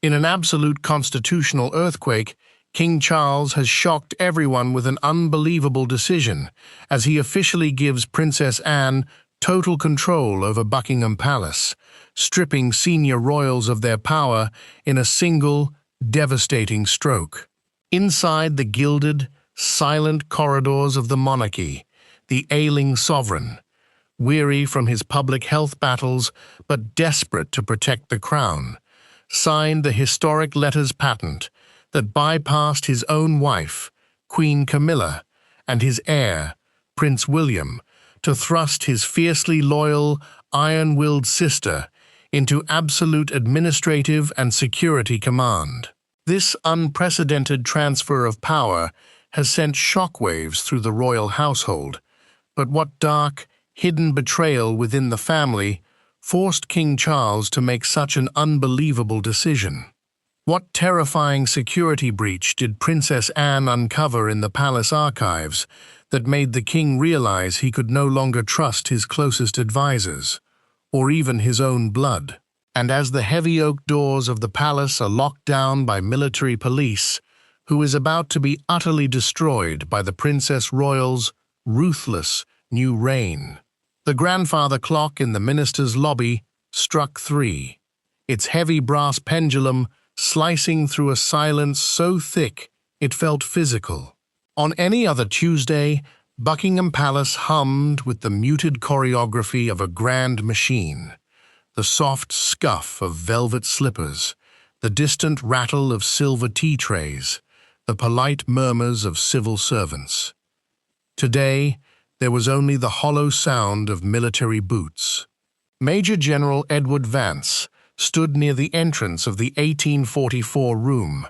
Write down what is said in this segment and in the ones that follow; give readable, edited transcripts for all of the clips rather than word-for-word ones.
In an absolute constitutional earthquake, King Charles has shocked everyone with an unbelievable decision, as he officially gives Princess Anne total control over Buckingham Palace, stripping senior royals of their power in a single, devastating stroke. Inside the gilded, silent corridors of the monarchy, the ailing sovereign, weary from his public health battles but desperate to protect the crown, signed the historic letters patent that bypassed his own wife, Queen Camilla, and his heir, Prince William, to thrust his fiercely loyal, iron-willed sister into absolute administrative and security command. This unprecedented transfer of power has sent shockwaves through the royal household, but what dark, hidden betrayal within the family forced King Charles to make such an unbelievable decision? What terrifying security breach did Princess Anne uncover in the palace archives that made the king realize he could no longer trust his closest advisors, or even his own blood? And as the heavy oak doors of the palace are locked down by military police, who is about to be utterly destroyed by the Princess Royal's ruthless new reign, the grandfather clock in the minister's lobby struck 3, its heavy brass pendulum slicing through a silence so thick it felt physical. On any other Tuesday, Buckingham Palace hummed with the muted choreography of a grand machine, the soft scuff of velvet slippers, the distant rattle of silver tea trays, the polite murmurs of civil servants. Today, there was only the hollow sound of military boots. Major General Edward Vance stood near the entrance of the 1844 room,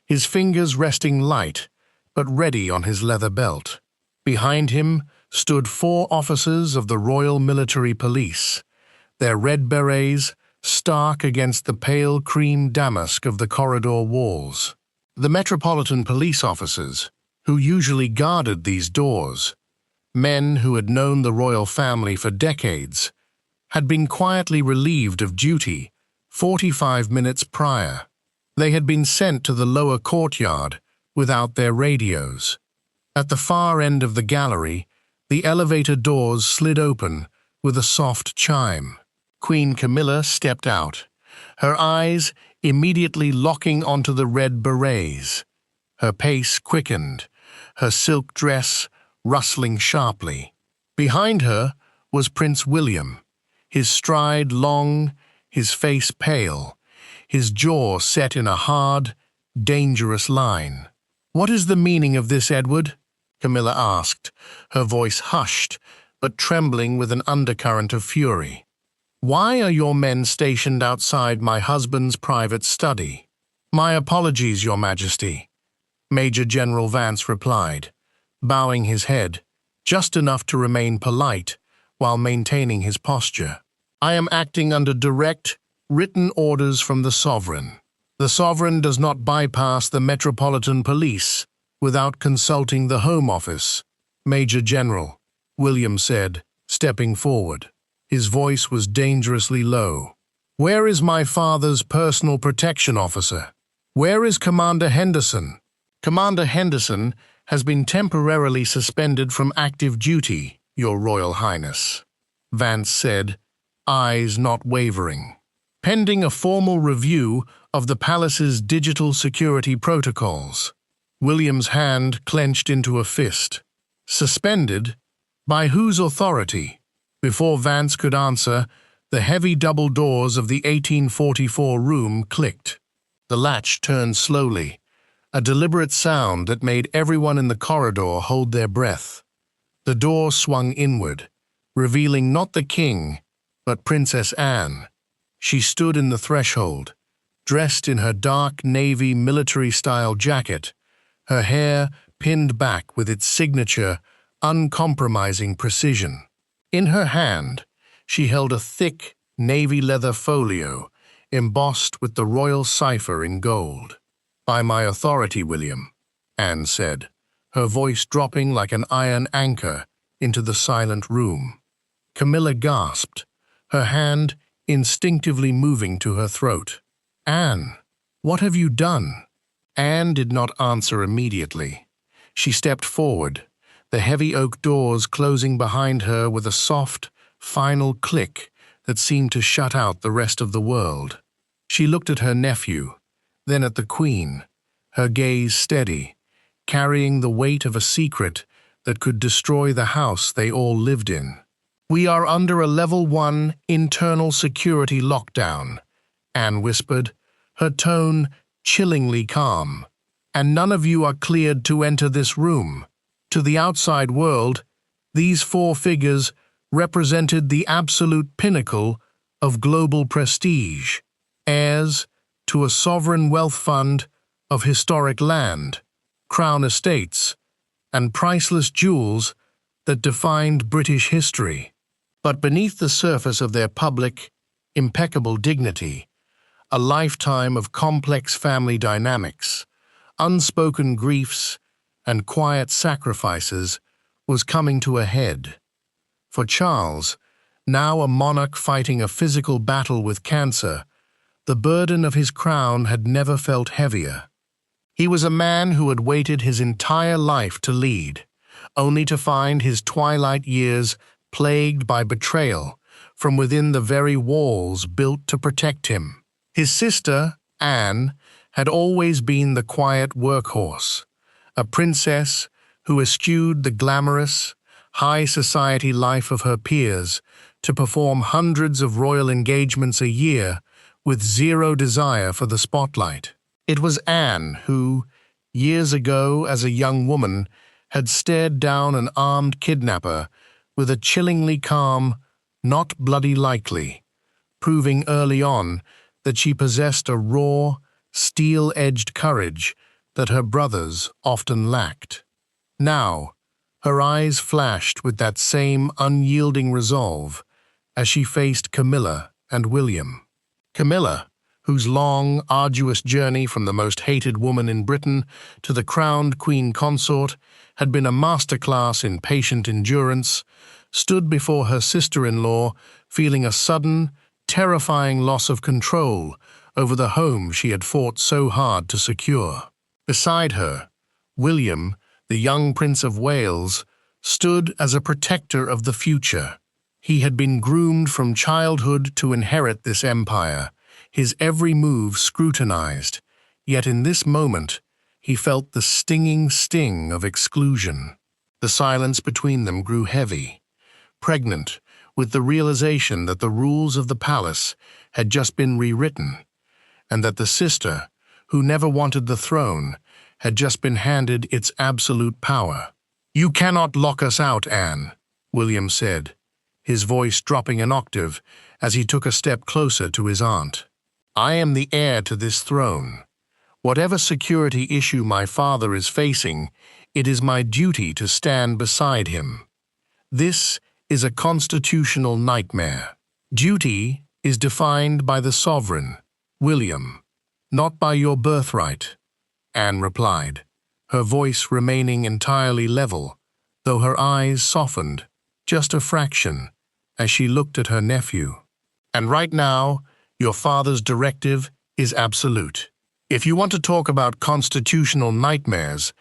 his fingers resting light but ready on his leather belt. Behind him stood 4 officers of the Royal Military Police, their red berets stark against the pale cream damask of the corridor walls. The Metropolitan Police officers, who usually guarded these doors, men who had known the royal family for decades, had been quietly relieved of duty 45 minutes prior. They had been sent to the lower courtyard without their radios. At the far end of the gallery, the elevator doors slid open with a soft chime. Queen Camilla stepped out, her eyes immediately locking onto the red berets. Her pace quickened, her silk dress rustling sharply. Behind her was Prince William, his stride long, his face pale, his jaw set in a hard, dangerous line. "What is the meaning of this, Edward?" Camilla asked, her voice hushed, but trembling with an undercurrent of fury. "Why are your men stationed outside my husband's private study?" "My apologies, Your Majesty," Major General Vance replied, bowing his head, just enough to remain polite while maintaining his posture. "I am acting under direct, written orders from the sovereign. The sovereign does not bypass the Metropolitan Police without consulting the Home Office." "Major General," William said, stepping forward. His voice was dangerously low. "Where is my father's personal protection officer? Where is Commander Henderson?" "Commander Henderson has been temporarily suspended from active duty, Your Royal Highness," Vance said, eyes not wavering. "Pending a formal review of the palace's digital security protocols." William's hand clenched into a fist. "Suspended? By whose authority?" Before Vance could answer, the heavy double doors of the 1844 room clicked. The latch turned slowly, a deliberate sound that made everyone in the corridor hold their breath. The door swung inward, revealing not the king, but Princess Anne. She stood in the threshold, dressed in her dark navy military-style jacket, her hair pinned back with its signature, uncompromising precision. In her hand, she held a thick, navy leather folio embossed with the royal cipher in gold. "By my authority, William," Anne said, her voice dropping like an iron anchor into the silent room. Camilla gasped, her hand instinctively moving to her throat. "Anne," "What have you done?" Anne did not answer immediately. She stepped forward, the heavy oak doors closing behind her with a soft, final click that seemed to shut out the rest of the world. She looked at her nephew, then at the Queen, her gaze steady, carrying the weight of a secret that could destroy the house they all lived in. "We are under a Level 1 internal security lockdown," Anne whispered, her tone chillingly calm. "And none of you are cleared to enter this room." To the outside world, these four figures represented the absolute pinnacle of global prestige, heirs to a sovereign wealth fund of historic land, crown estates, and priceless jewels that defined British history. But beneath the surface of their public, impeccable dignity, a lifetime of complex family dynamics, unspoken griefs, and quiet sacrifices was coming to a head. For Charles, now a monarch fighting a physical battle with cancer, the burden of his crown had never felt heavier. He was a man who had waited his entire life to lead, only to find his twilight years plagued by betrayal from within the very walls built to protect him. His sister, Anne, had always been the quiet workhorse, a princess who eschewed the glamorous, high society life of her peers to perform hundreds of royal engagements a year with zero desire for the spotlight. It was Anne who, years ago as a young woman, had stared down an armed kidnapper with a chillingly calm, "not bloody likely," proving early on that she possessed a raw, steel-edged courage that her brothers often lacked. Now, her eyes flashed with that same unyielding resolve as she faced Camilla and William. Camilla, whose long, arduous journey from the most hated woman in Britain to the crowned queen consort had been a masterclass in patient endurance, stood before her sister-in-law feeling a sudden, terrifying loss of control over the home she had fought so hard to secure. Beside her, William, the young Prince of Wales, stood as a protector of the future. He had been groomed from childhood to inherit this empire, his every move scrutinized, yet in this moment he felt the stinging sting of exclusion. The silence between them grew heavy, pregnant with the realization that the rules of the palace had just been rewritten, and that the sister, who never wanted the throne, had just been handed its absolute power. "You cannot lock us out, Anne," William said, his voice dropping an octave as he took a step closer to his aunt. "I am the heir to this throne. Whatever security issue my father is facing, it is my duty to stand beside him. This is a constitutional nightmare. Duty is defined by the sovereign, William, not by your birthright," Anne replied, her voice remaining entirely level, though her eyes softened just a fraction as she looked at her nephew. "And right now, your father's directive is absolute. If you want to talk about constitutional nightmares,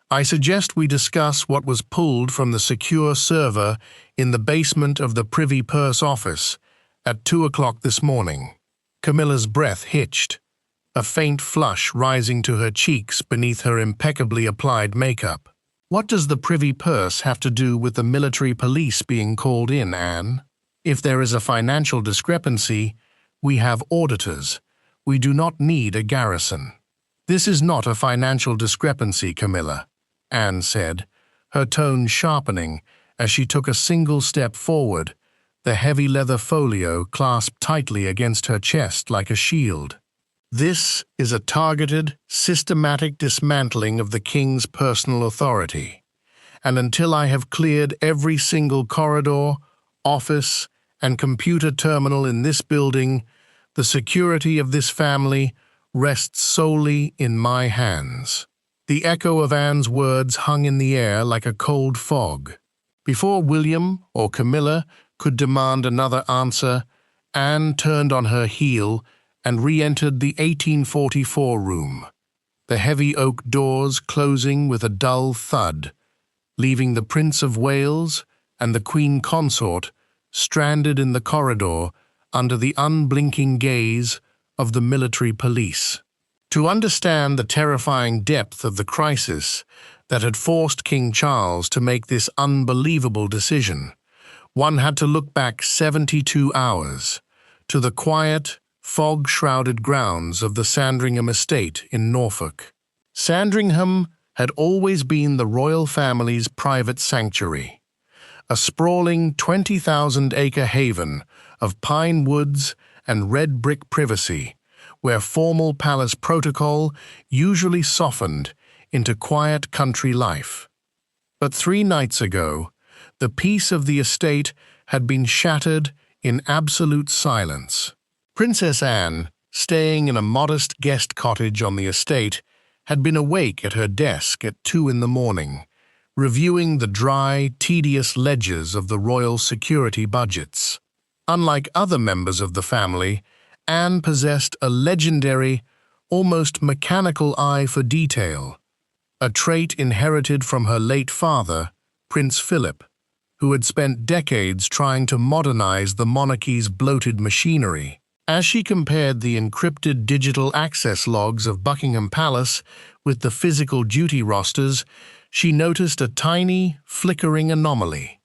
I suggest we discuss what was pulled from the secure server in the basement of the Privy Purse office at 2 o'clock this morning." Camilla's breath hitched, a faint flush rising to her cheeks beneath her impeccably applied makeup. "What does the Privy Purse have to do with the military police being called in, Anne? If there is a financial discrepancy, we have auditors. We do not need a garrison." "This is not a financial discrepancy, Camilla," Anne said, her tone sharpening as she took a single step forward, the heavy leather folio clasped tightly against her chest like a shield. "This is a targeted, systematic dismantling of the king's personal authority, and until I have cleared every single corridor, office, and computer terminal in this building, the security of this family rests solely in my hands." The echo of Anne's words hung in the air like a cold fog. Before William or Camilla could demand another answer, Anne turned on her heel and re-entered the 1844 room, the heavy oak doors closing with a dull thud, leaving the Prince of Wales and the Queen Consort stranded in the corridor under the unblinking gaze of the military police. To understand the terrifying depth of the crisis that had forced King Charles to make this unbelievable decision, one had to look back 72 hours to the quiet, fog-shrouded grounds of the Sandringham estate in Norfolk. Sandringham had always been the royal family's private sanctuary, a sprawling 20,000-acre haven of pine woods and red brick privacy, where formal palace protocol usually softened into quiet country life. But 3 nights ago, the peace of the estate had been shattered in absolute silence. Princess Anne, staying in a modest guest cottage on the estate, had been awake at her desk at 2 in the morning, reviewing the dry, tedious ledgers of the royal security budgets. Unlike other members of the family, Anne possessed a legendary, almost mechanical eye for detail, a trait inherited from her late father, Prince Philip, who had spent decades trying to modernize the monarchy's bloated machinery. As she compared the encrypted digital access logs of Buckingham Palace with the physical duty rosters, she noticed a tiny, flickering anomaly.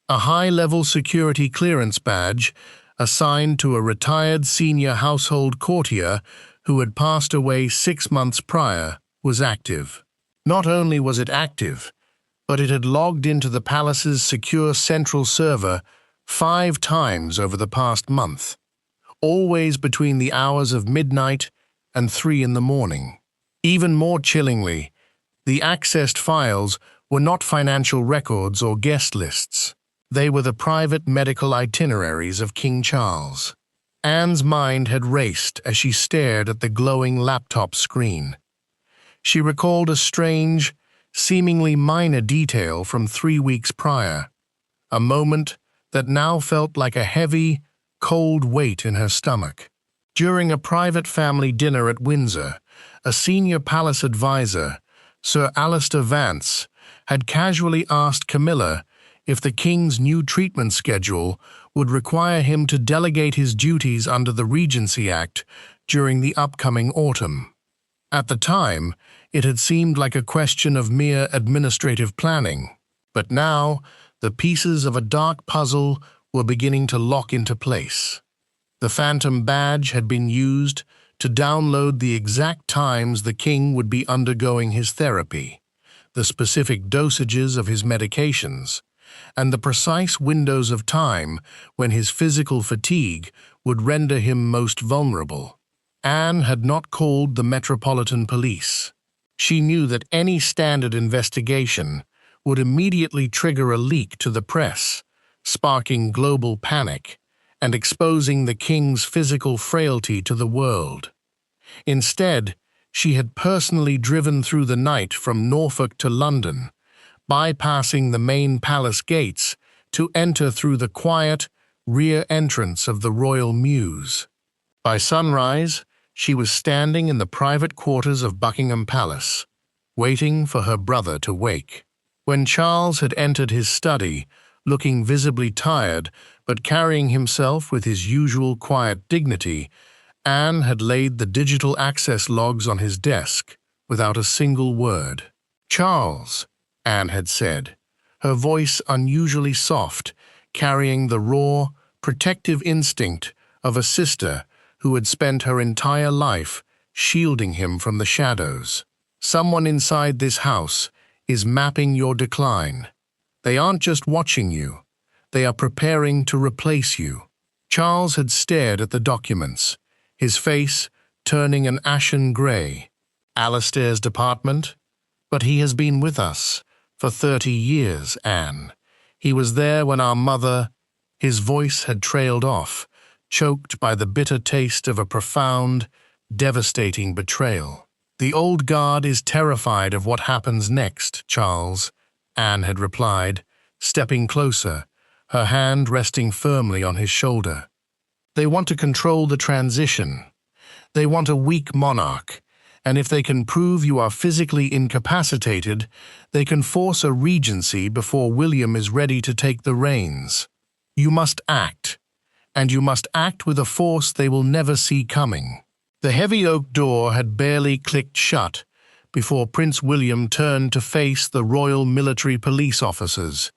A high-level security clearance badge, assigned to a retired senior household courtier who had passed away 6 months prior, was active. Not only was it active, but it had logged into the palace's secure central server 5 times over the past month, always between the hours of midnight and 3 in the morning. Even more chillingly, the accessed files were not financial records or guest lists. They were the private medical itineraries of King Charles. Anne's mind had raced as she stared at the glowing laptop screen. She recalled a strange, seemingly minor detail from 3 weeks prior, a moment that now felt like a heavy, cold weight in her stomach. During a private family dinner at Windsor, a senior palace advisor, Sir Alistair Vance, had casually asked Camilla if the king's new treatment schedule would require him to delegate his duties under the Regency Act during the upcoming autumn. At the time, it had seemed like a question of mere administrative planning, but now the pieces of a dark puzzle were beginning to lock into place. The phantom badge had been used to download the exact times the king would be undergoing his therapy, the specific dosages of his medications, and the precise windows of time when his physical fatigue would render him most vulnerable. Anne had not called the Metropolitan Police. She knew that any standard investigation would immediately trigger a leak to the press, sparking global panic and exposing the king's physical frailty to the world. Instead, she had personally driven through the night from Norfolk to London, bypassing the main palace gates to enter through the quiet, rear entrance of the royal mews. By sunrise, she was standing in the private quarters of Buckingham Palace, waiting for her brother to wake. When Charles had entered his study, looking visibly tired but carrying himself with his usual quiet dignity, Anne had laid the digital access logs on his desk without a single word. "Charles," Anne had said, her voice unusually soft, carrying the raw, protective instinct of a sister who had spent her entire life shielding him from the shadows. "Someone inside this house is mapping your decline. They aren't just watching you, they are preparing to replace you." Charles had stared at the documents, his face turning an ashen grey. "Alistair's department? But he has been with us for 30 years, Anne. He was there when our mother—" His voice had trailed off, choked by the bitter taste of a profound, devastating betrayal. "The old guard is terrified of what happens next, Charles," Anne had replied, stepping closer, her hand resting firmly on his shoulder. "They want to control the transition. They want a weak monarch, and if they can prove you are physically incapacitated, they can force a regency before William is ready to take the reins. You must act, and you must act with a force they will never see coming." The heavy oak door had barely clicked shut before Prince William turned to face the Royal Military Police officers,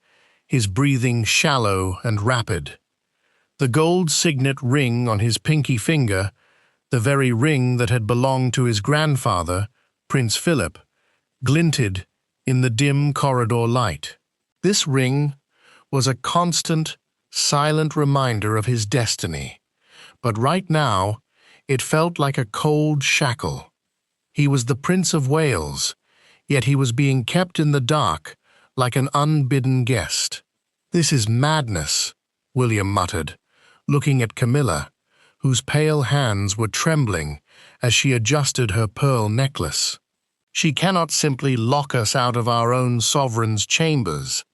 his breathing shallow and rapid. The gold signet ring on his pinky finger, the very ring that had belonged to his grandfather, Prince Philip, glinted in the dim corridor light. This ring was a constant, silent reminder of his destiny, but right now it felt like a cold shackle. He was the Prince of Wales, yet he was being kept in the dark like an unbidden guest. "This is madness," William muttered, looking at Camilla, whose pale hands were trembling as she adjusted her pearl necklace. "She cannot simply lock us out of our own sovereign's chambers.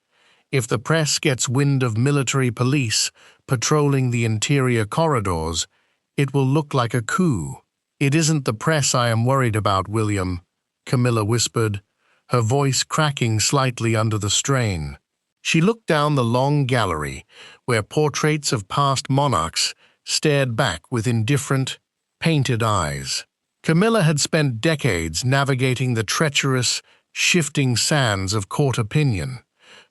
If the press gets wind of military police patrolling the interior corridors, it will look like a coup." "It isn't the press I am worried about, William," Camilla whispered, her voice cracking slightly under the strain. She looked down the long gallery where portraits of past monarchs stared back with indifferent, painted eyes. Camilla had spent decades navigating the treacherous, shifting sands of court opinion,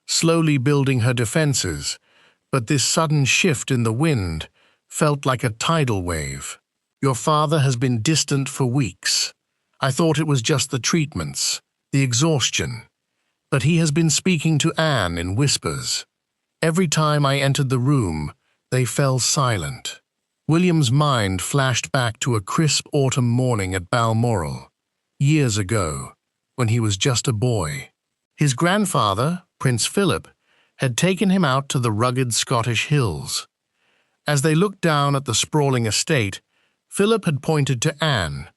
slowly building her defenses, but this sudden shift in the wind felt like a tidal wave. "Your father has been distant for weeks. I thought it was just the treatments, the exhaustion. But he has been speaking to Anne in whispers. Every time I entered the room, they fell silent." William's mind flashed back to a crisp autumn morning at Balmoral, years ago, when he was just a boy. His grandfather, Prince Philip, had taken him out to the rugged Scottish hills. As they looked down at the sprawling estate, Philip had pointed to Anne,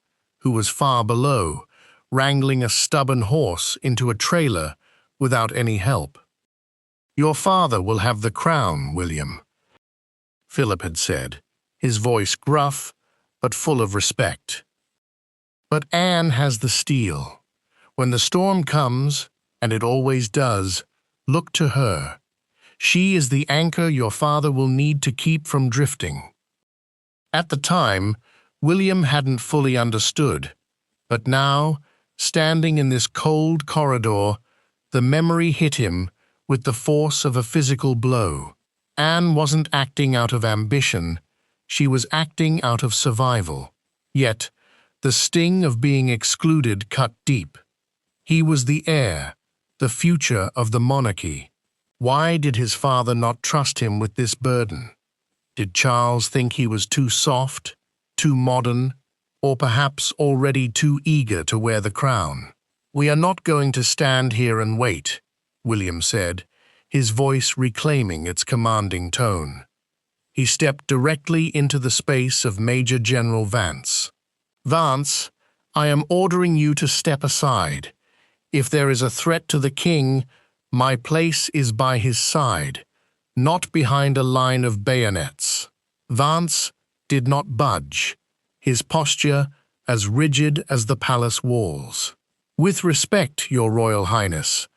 who was far below, wrangling a stubborn horse into a trailer without any help. "Your father will have the crown, William," Philip had said, his voice gruff but full of respect. "But Anne has the steel. When the storm comes, and it always does, look to her. She is the anchor your father will need to keep from drifting." At the time, William hadn't fully understood, but now, standing in this cold corridor, the memory hit him with the force of a physical blow. Anne wasn't acting out of ambition, she was acting out of survival. Yet, the sting of being excluded cut deep. He was the heir, the future of the monarchy. Why did his father not trust him with this burden? Did Charles think he was too soft, too modern, or perhaps already too eager to wear the crown? "We are not going to stand here and wait," William said, his voice reclaiming its commanding tone. He stepped directly into the space of Major General Vance. "Vance, I am ordering you to step aside. If there is a threat to the king, my place is by his side, not behind a line of bayonets." Vance did not budge, his posture as rigid as the palace walls. "With respect, Your Royal Highness,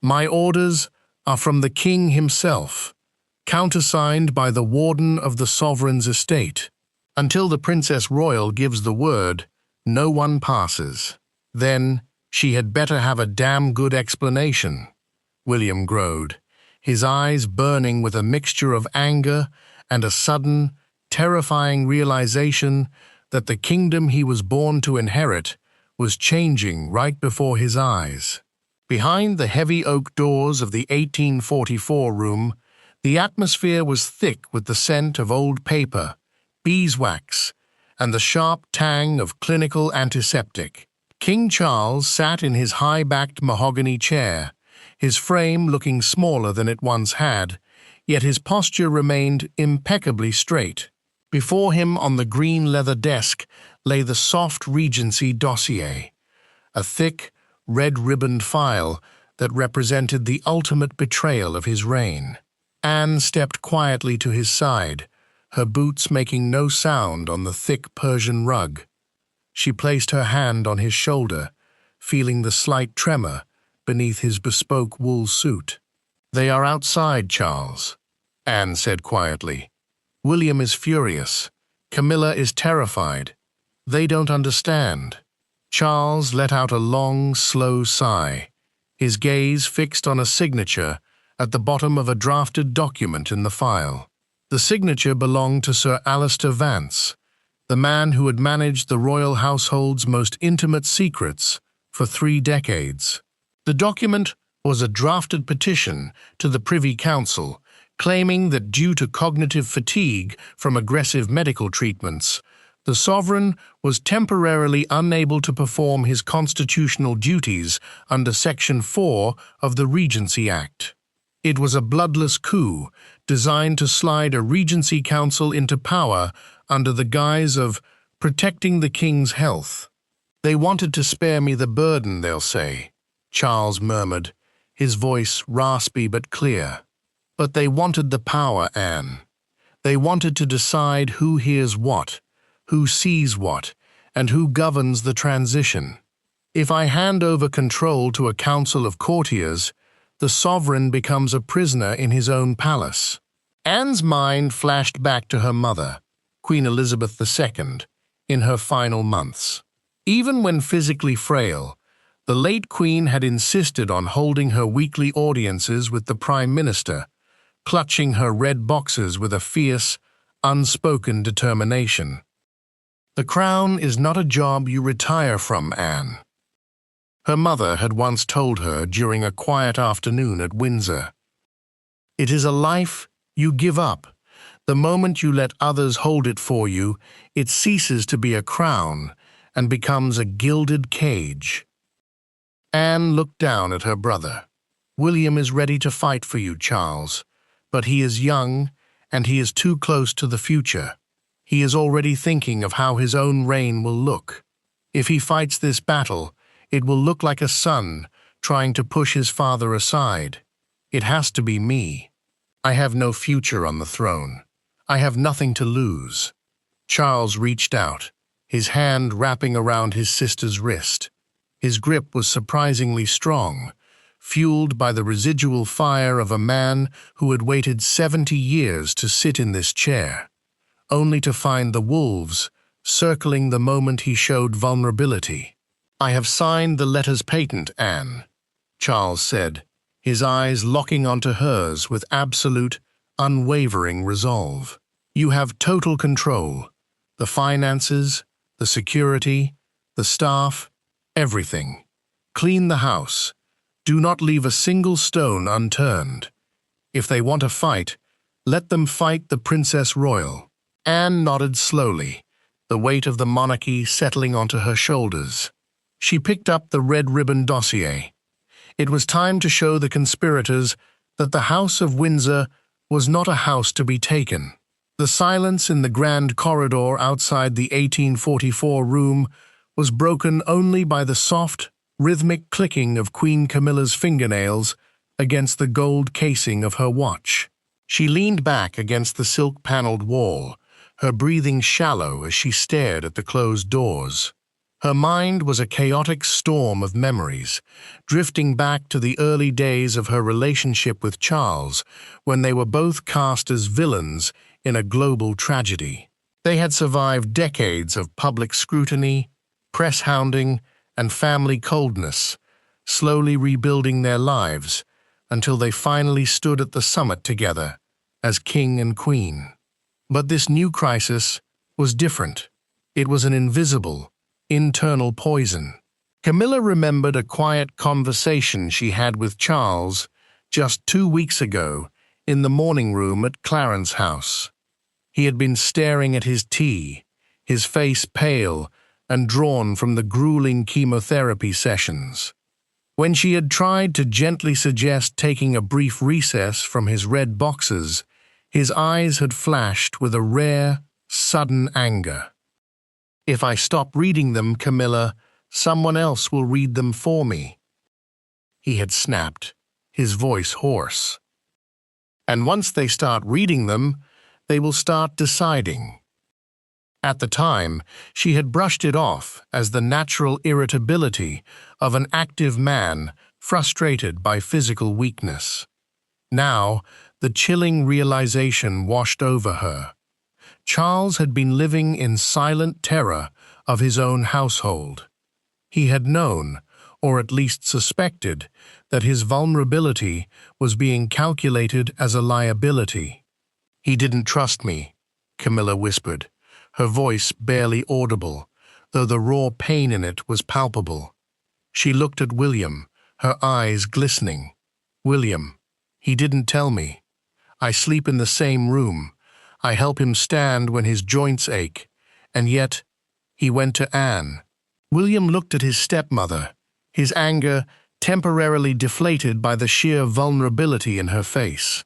my orders are from the king himself, countersigned by the warden of the sovereign's estate. Until the Princess Royal gives the word, no one passes." "Then she had better have a damn good explanation," William growled, his eyes burning with a mixture of anger and a sudden, terrifying realization that the kingdom he was born to inherit was changing right before his eyes. Behind the heavy oak doors of the 1844 room, the atmosphere was thick with the scent of old paper, beeswax, and the sharp tang of clinical antiseptic. King Charles sat in his high-backed mahogany chair, his frame looking smaller than it once had, yet his posture remained impeccably straight. Before him on the green leather desk lay the soft Regency dossier, a thick, red-ribboned file that represented the ultimate betrayal of his reign. Anne stepped quietly to his side, her boots making no sound on the thick Persian rug. She placed her hand on his shoulder, feeling the slight tremor beneath his bespoke wool suit. "They are outside, Charles," Anne said quietly. "William is furious. Camilla is terrified. They don't understand." Charles let out a long, slow sigh, his gaze fixed on a signature at the bottom of a drafted document in the file. The signature belonged to Sir Alistair Vance, the man who had managed the royal household's most intimate secrets for 3 decades. The document was a drafted petition to the Privy Council, claiming that due to cognitive fatigue from aggressive medical treatments, the sovereign was temporarily unable to perform his constitutional duties under Section 4 of the Regency Act. It was a bloodless coup designed to slide a Regency Council into power under the guise of protecting the king's health. "They wanted to spare me the burden, they'll say," Charles murmured, his voice raspy but clear. "But they wanted the power, Anne. They wanted to decide who hears what, who sees what, and who governs the transition. If I hand over control to a council of courtiers, the sovereign becomes a prisoner in his own palace." Anne's mind flashed back to her mother, Queen Elizabeth II, in her final months. Even when physically frail, the late Queen had insisted on holding her weekly audiences with the Prime Minister, clutching her red boxes with a fierce, unspoken determination. "The crown is not a job you retire from, Anne," her mother had once told her during a quiet afternoon at Windsor. "It is a life you give up. The moment you let others hold it for you, it ceases to be a crown and becomes a gilded cage." Anne looked down at her brother. "William is ready to fight for you, Charles, but he is young and he is too close to the future. He is already thinking of how his own reign will look. If he fights this battle, it will look like a son trying to push his father aside. It has to be me. I have no future on the throne. I have nothing to lose." Charles reached out, his hand wrapping around his sister's wrist. His grip was surprisingly strong, fueled by the residual fire of a man who had waited 70 years to sit in this chair, only to find the wolves circling the moment he showed vulnerability. "I have signed the letters patent, Anne," Charles said, his eyes locking onto hers with absolute, unwavering resolve. "You have total control. The finances, the security, the staff, everything. Clean the house. Do not leave a single stone unturned. If they want to fight, let them fight the Princess Royal." Anne nodded slowly, the weight of the monarchy settling onto her shoulders. She picked up the red ribbon dossier. It was time to show the conspirators that the House of Windsor was not a house to be taken. The silence in the grand corridor outside the 1844 room was broken only by the soft, rhythmic clicking of Queen Camilla's fingernails against the gold casing of her watch. She leaned back against the silk-paneled wall, her breathing shallow as she stared at the closed doors. Her mind was a chaotic storm of memories, drifting back to the early days of her relationship with Charles, when they were both cast as villains in a global tragedy. They had survived decades of public scrutiny, press hounding, and family coldness, slowly rebuilding their lives until they finally stood at the summit together as king and queen. But this new crisis was different. It was an invisible, internal poison. Camilla remembered a quiet conversation she had with Charles just 2 weeks ago in the morning room at Clarence House. He had been staring at his tea, his face pale and drawn from the grueling chemotherapy sessions. When she had tried to gently suggest taking a brief recess from his red boxes, his eyes had flashed with a rare, sudden anger. "If I stop reading them, Camilla, someone else will read them for me," he had snapped, his voice hoarse. "And once they start reading them, they will start deciding." At the time, she had brushed it off as the natural irritability of an active man frustrated by physical weakness. Now, the chilling realization washed over her. Charles had been living in silent terror of his own household. He had known, or at least suspected, that his vulnerability was being calculated as a liability. "He didn't trust me," Camilla whispered, her voice barely audible, though the raw pain in it was palpable. She looked at William, her eyes glistening. "William, he didn't tell me. I sleep in the same room. I help him stand when his joints ache. And yet, he went to Anne." William looked at his stepmother, his anger temporarily deflated by the sheer vulnerability in her face.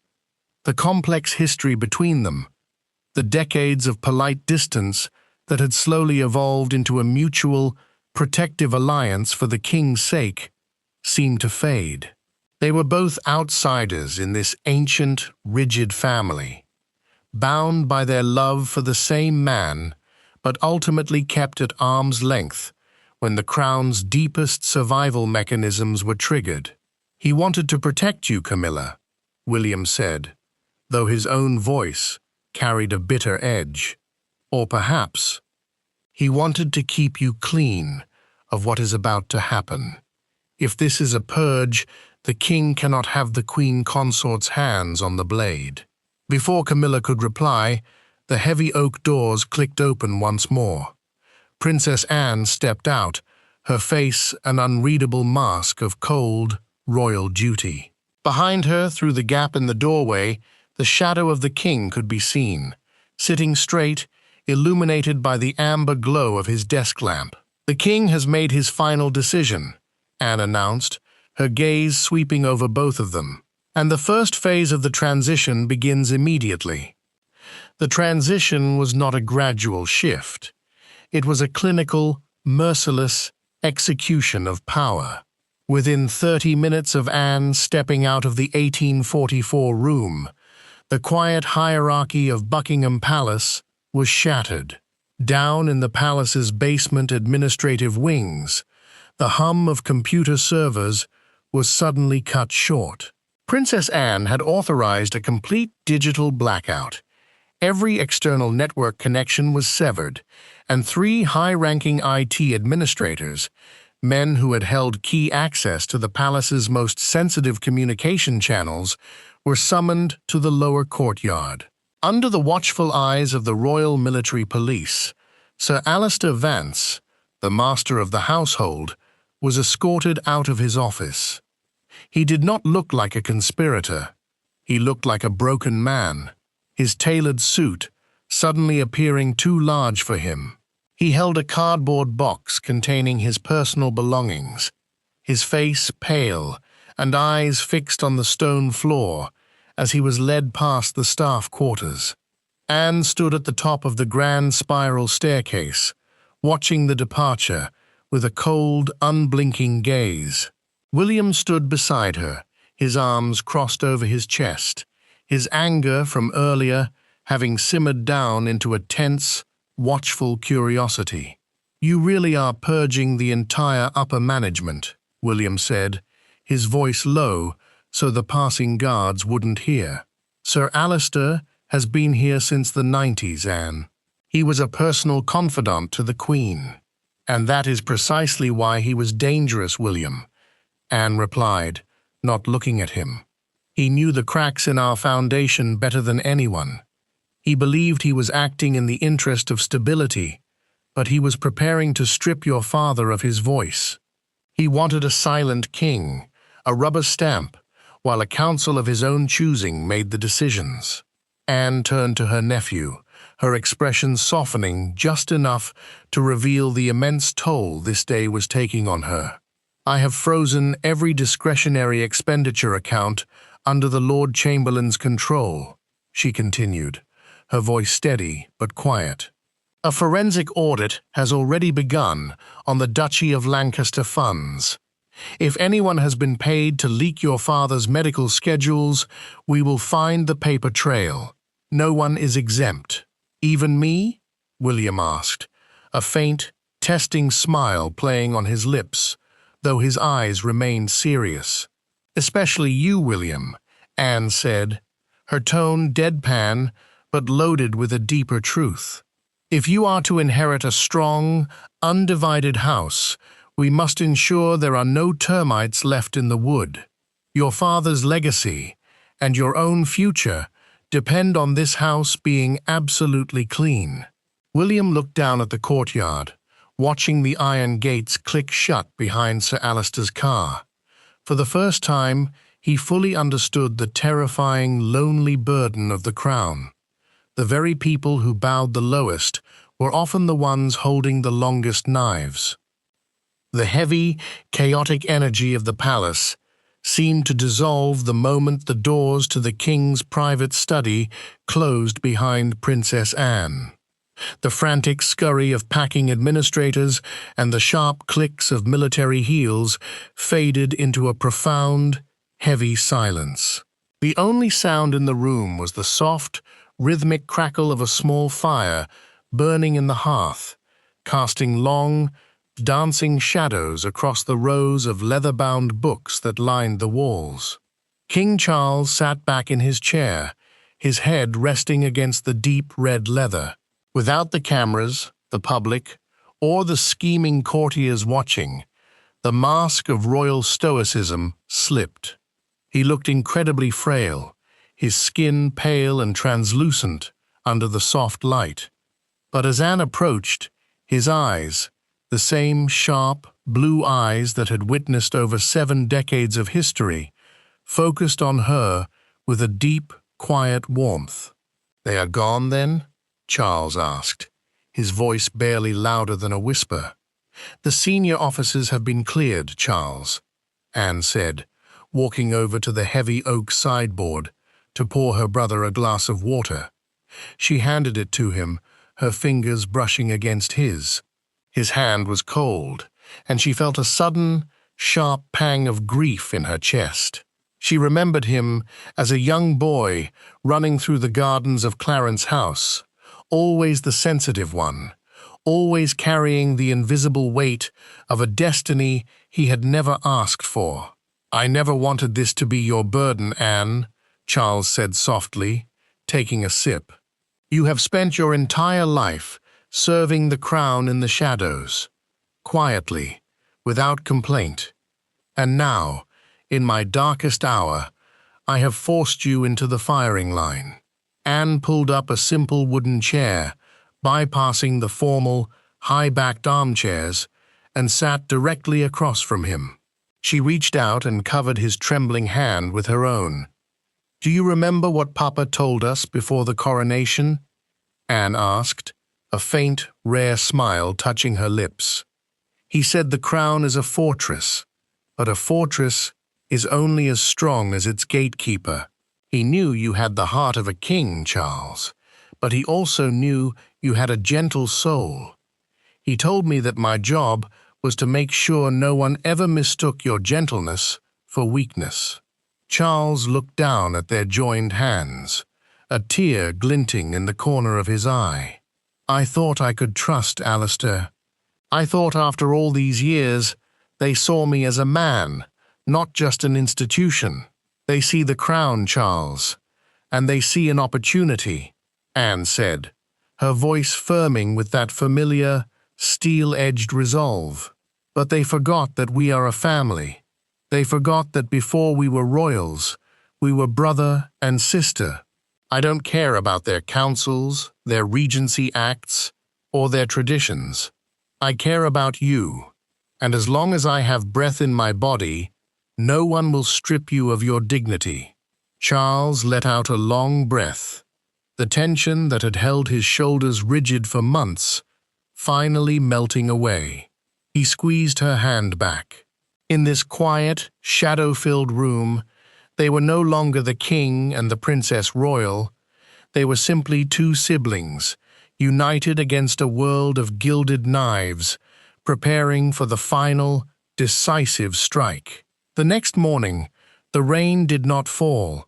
The complex history between them, the decades of polite distance that had slowly evolved into a mutual, protective alliance for the king's sake, seemed to fade. They were both outsiders in this ancient, rigid family, bound by their love for the same man, but ultimately kept at arm's length when the crown's deepest survival mechanisms were triggered. "He wanted to protect you, Camilla," William said, though his own voice carried a bitter edge. "Or perhaps, he wanted to keep you clean of what is about to happen. If this is a purge, the king cannot have the queen consort's hands on the blade." Before Camilla could reply, the heavy oak doors clicked open once more. Princess Anne stepped out, her face an unreadable mask of cold, royal duty. Behind her, through the gap in the doorway, the shadow of the king could be seen, sitting straight, illuminated by the amber glow of his desk lamp. "The king has made his final decision," Anne announced, her gaze sweeping over both of them. "And the first phase of the transition begins immediately." The transition was not a gradual shift. It was a clinical, merciless execution of power. Within 30 minutes of Anne stepping out of the 1844 room, the quiet hierarchy of Buckingham Palace was shattered. Down in the palace's basement administrative wings, the hum of computer servers was suddenly cut short. Princess Anne had authorized a complete digital blackout. Every external network connection was severed, and 3 high-ranking IT administrators, men who had held key access to the palace's most sensitive communication channels, were summoned to the lower courtyard. Under the watchful eyes of the Royal Military Police, Sir Alistair Vance, the master of the household, was escorted out of his office. He did not look like a conspirator. He looked like a broken man, his tailored suit suddenly appearing too large for him. He held a cardboard box containing his personal belongings, his face pale and eyes fixed on the stone floor as he was led past the staff quarters. Anne stood at the top of the grand spiral staircase, watching the departure with a cold, unblinking gaze. William stood beside her, his arms crossed over his chest, his anger from earlier having simmered down into a tense, watchful curiosity. "You really are purging the entire upper management," William said, his voice low so the passing guards wouldn't hear. "Sir Alistair has been here since the 90s, Anne. He was a personal confidant to the Queen. And that is precisely why he was dangerous, William," Anne replied, not looking at him. "He knew the cracks in our foundation better than anyone. He believed he was acting in the interest of stability, but he was preparing to strip your father of his voice. He wanted a silent king, a rubber stamp, while a council of his own choosing made the decisions." Anne turned to her nephew, her expression softening just enough to reveal the immense toll this day was taking on her. "I have frozen every discretionary expenditure account under the Lord Chamberlain's control," she continued, her voice steady but quiet. "A forensic audit has already begun on the Duchy of Lancaster funds. If anyone has been paid to leak your father's medical schedules, we will find the paper trail. No one is exempt. Even me?" William asked, a faint, testing smile playing on his lips, though his eyes remained serious. "Especially you, William," Anne said, her tone deadpan but loaded with a deeper truth. "If you are to inherit a strong, undivided house, we must ensure there are no termites left in the wood. Your father's legacy and your own future depend on this house being absolutely clean." William looked down at the courtyard, watching the iron gates click shut behind Sir Alister's car. For the first time, he fully understood the terrifying, lonely burden of the crown. The very people who bowed the lowest were often the ones holding the longest knives. The heavy, chaotic energy of the palace seemed to dissolve the moment the doors to the king's private study closed behind Princess Anne. The frantic scurry of packing administrators and the sharp clicks of military heels faded into a profound, heavy silence. The only sound in the room was the soft, rhythmic crackle of a small fire burning in the hearth, casting long, dancing shadows across the rows of leather-bound books that lined the walls. King Charles sat back in his chair, his head resting against the deep red leather. Without the cameras, the public, or the scheming courtiers watching, the mask of royal stoicism slipped. He looked incredibly frail, his skin pale and translucent under the soft light. But as Anne approached, his eyes, the same sharp, blue eyes that had witnessed over 7 decades of history, focused on her with a deep, quiet warmth. "They are gone, then?" Charles asked, his voice barely louder than a whisper. "The senior officers have been cleared, Charles," Anne said, walking over to the heavy oak sideboard to pour her brother a glass of water. She handed it to him, her fingers brushing against his. His hand was cold, and she felt a sudden, sharp pang of grief in her chest. She remembered him as a young boy running through the gardens of Clarence House, always the sensitive one, always carrying the invisible weight of a destiny he had never asked for. "I never wanted this to be your burden, Anne," Charles said softly, taking a sip. "You have spent your entire life serving the crown in the shadows, quietly, without complaint. And now, in my darkest hour, I have forced you into the firing line." Anne pulled up a simple wooden chair, bypassing the formal, high-backed armchairs, and sat directly across from him. She reached out and covered his trembling hand with her own. "Do you remember what Papa told us before the coronation?" Anne asked, a faint, rare smile touching her lips. "He said the crown is a fortress, but a fortress is only as strong as its gatekeeper. He knew you had the heart of a king, Charles, but he also knew you had a gentle soul. He told me that my job was to make sure no one ever mistook your gentleness for weakness." Charles looked down at their joined hands, a tear glinting in the corner of his eye. "I thought I could trust Alistair. I thought after all these years they saw me as a man, not just an institution. They see the crown, Charles, and they see an opportunity," Anne said, her voice firming with that familiar, steel-edged resolve. "But they forgot that we are a family. They forgot that before we were royals, we were brother and sister. I don't care about their councils, their regency acts, or their traditions. I care about you, and as long as I have breath in my body, no one will strip you of your dignity." Charles let out a long breath, the tension that had held his shoulders rigid for months finally melting away. He squeezed her hand back. In this quiet, shadow-filled room, they were no longer the king and the princess royal. They were simply 2 siblings, united against a world of gilded knives, preparing for the final, decisive strike. The next morning, the rain did not fall,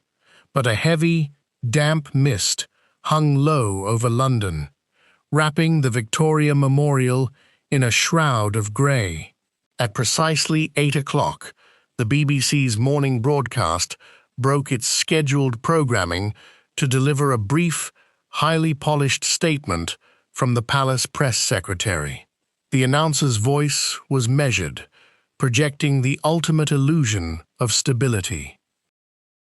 but a heavy, damp mist hung low over London, wrapping the Victoria Memorial in a shroud of grey. At precisely 8 o'clock, the BBC's morning broadcast broke its scheduled programming to deliver a brief, highly polished statement from the palace press secretary. The announcer's voice was measured, projecting the ultimate illusion of stability.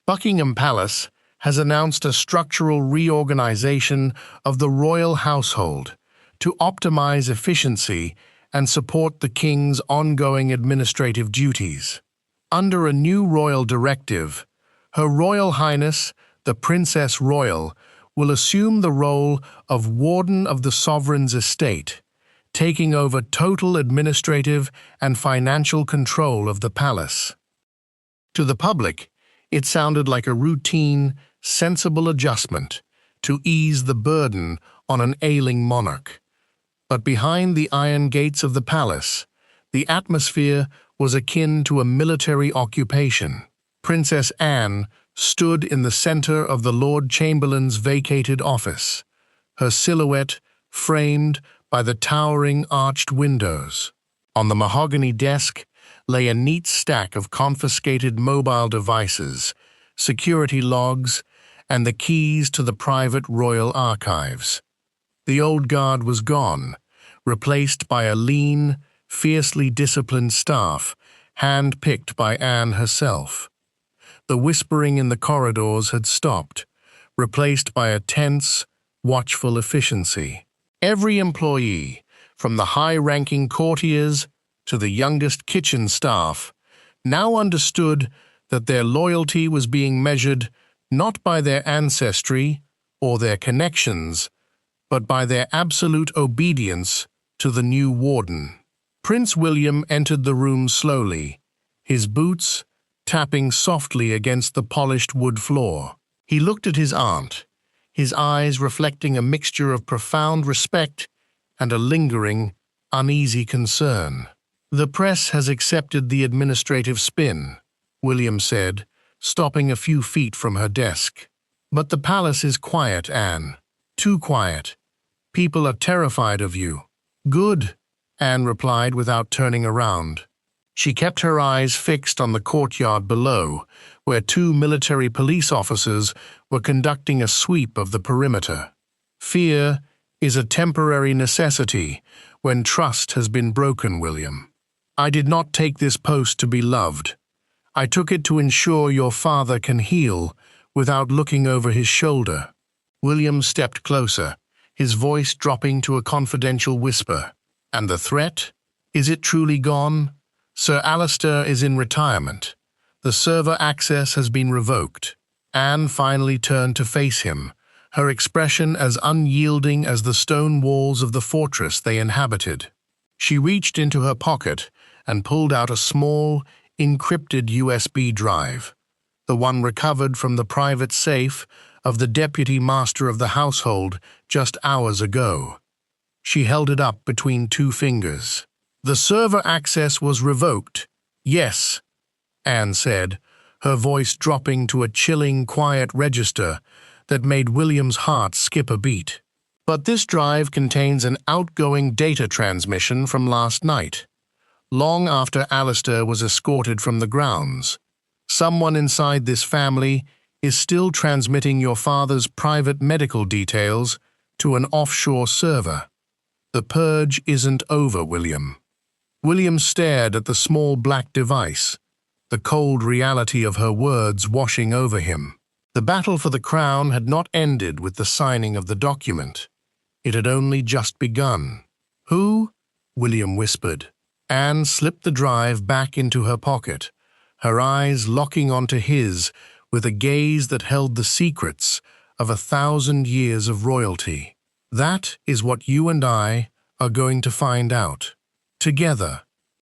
Buckingham Palace has announced a structural reorganization of the royal household to optimize efficiency and support the King's ongoing administrative duties. Under a new royal directive, Her Royal Highness, the Princess Royal, will assume the role of Warden of the Sovereign's estate, taking over total administrative and financial control of the palace. To the public, it sounded like a routine, sensible adjustment to ease the burden on an ailing monarch. But behind the iron gates of the palace, the atmosphere was akin to a military occupation. Princess Anne stood in the center of the Lord Chamberlain's vacated office, her silhouette framed by the towering arched windows. On the mahogany desk lay a neat stack of confiscated mobile devices, security logs, and the keys to the private royal archives. The old guard was gone, replaced by a lean, fiercely disciplined staff, hand-picked by Anne herself. The whispering in the corridors had stopped, replaced by a tense, watchful efficiency. Every employee, from the high-ranking courtiers to the youngest kitchen staff, now understood that their loyalty was being measured not by their ancestry or their connections, but by their absolute obedience to the new warden. Prince William entered the room slowly, his boots tapping softly against the polished wood floor. He looked at his aunt, his eyes reflecting a mixture of profound respect and a lingering, uneasy concern. "The press has accepted the administrative spin," William said, stopping a few feet from her desk. "But the palace is quiet, Anne. Too quiet. People are terrified of you." "Good," Anne replied without turning around. She kept her eyes fixed on the courtyard below, where 2 military police officers were conducting a sweep of the perimeter. "Fear is a temporary necessity when trust has been broken, William. I did not take this post to be loved. I took it to ensure your father can heal without looking over his shoulder." William stepped closer, his voice dropping to a confidential whisper. "And the threat? Is it truly gone? Sir Alistair is in retirement. The server access has been revoked." Anne finally turned to face him, her expression as unyielding as the stone walls of the fortress they inhabited. She reached into her pocket and pulled out a small, encrypted USB drive, the one recovered from the private safe of the Deputy Master of the Household just hours ago. She held it up between 2 fingers. "The server access was revoked, yes," Anne said, her voice dropping to a chilling, quiet register that made William's heart skip a beat. "But this drive contains an outgoing data transmission from last night, long after Alistair was escorted from the grounds. Someone inside this family is still transmitting your father's private medical details to an offshore server. The purge isn't over, William." William stared at the small black device, the cold reality of her words washing over him. The battle for the crown had not ended with the signing of the document. It had only just begun. "Who?" William whispered. Anne slipped the drive back into her pocket, her eyes locking onto his with a gaze that held the secrets of 1,000 years of royalty. "That is what you and I are going to find out. Together,